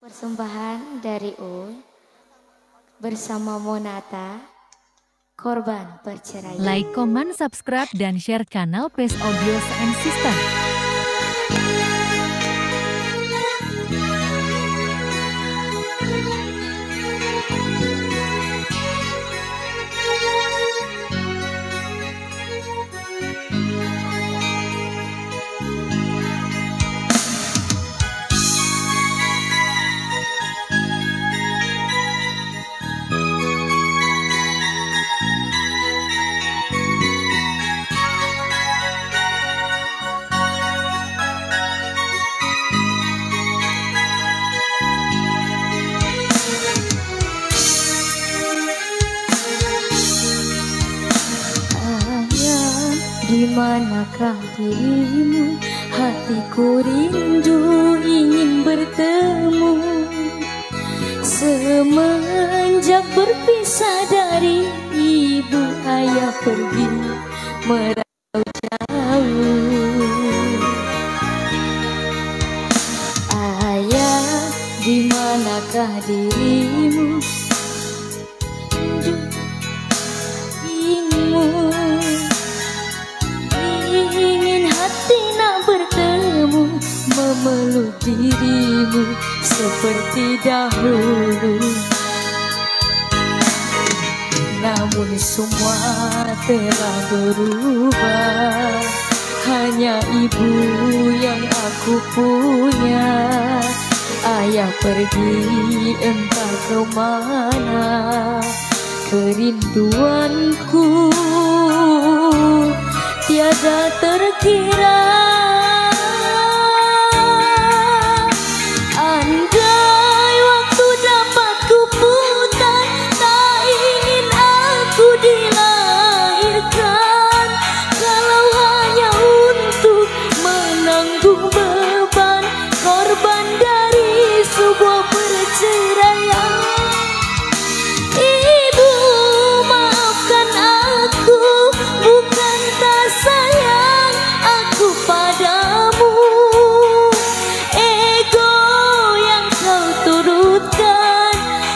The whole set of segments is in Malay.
Persembahan dari Ul bersama Monata, korban perceraian. Like, comment, subscribe, dan share channel Pace Audio and System. Di manakah dirimu? Hatiku rindu ingin bertemu. Semenjak berpisah dari ibu, ayah pergi merantau jauh. Ayah, di manakah dirimu? Memeluk dirimu seperti dahulu. Namun semua telah berubah. Hanya ibu yang aku punya. Ayah pergi entah kemana. Kerinduanku tiada terkira. Andai waktu dapat kuputar, tak ingin aku dilahirkan. Kalau hanya untuk menanggung beban korban dari sebuah perceraian. Ibu, maafkan aku, bukan tak sayang aku padamu.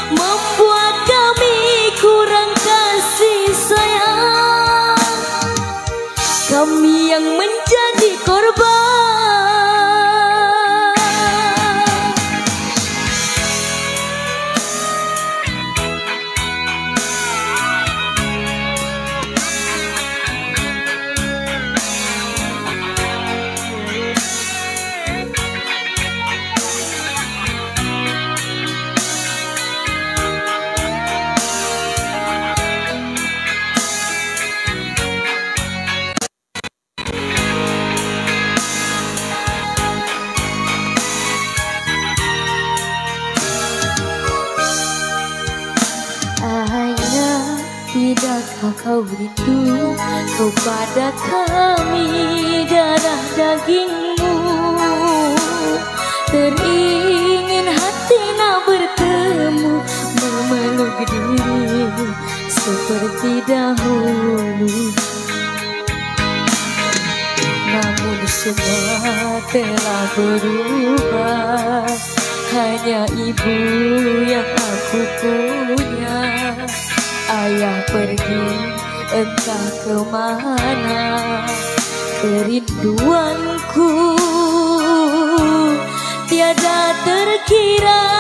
Membuat kami kurang kasih sayang. Kami yang menjadi korban. Tidakkah kau rindu kepada kami, darah dagingmu? Teringin hati nak bertemu, memeluk dirimu seperti dahulu. Namun semua telah berubah. Hanya ibu yang aku punya. Ayah pergi entah kemana. Kerinduanku tiada terkira.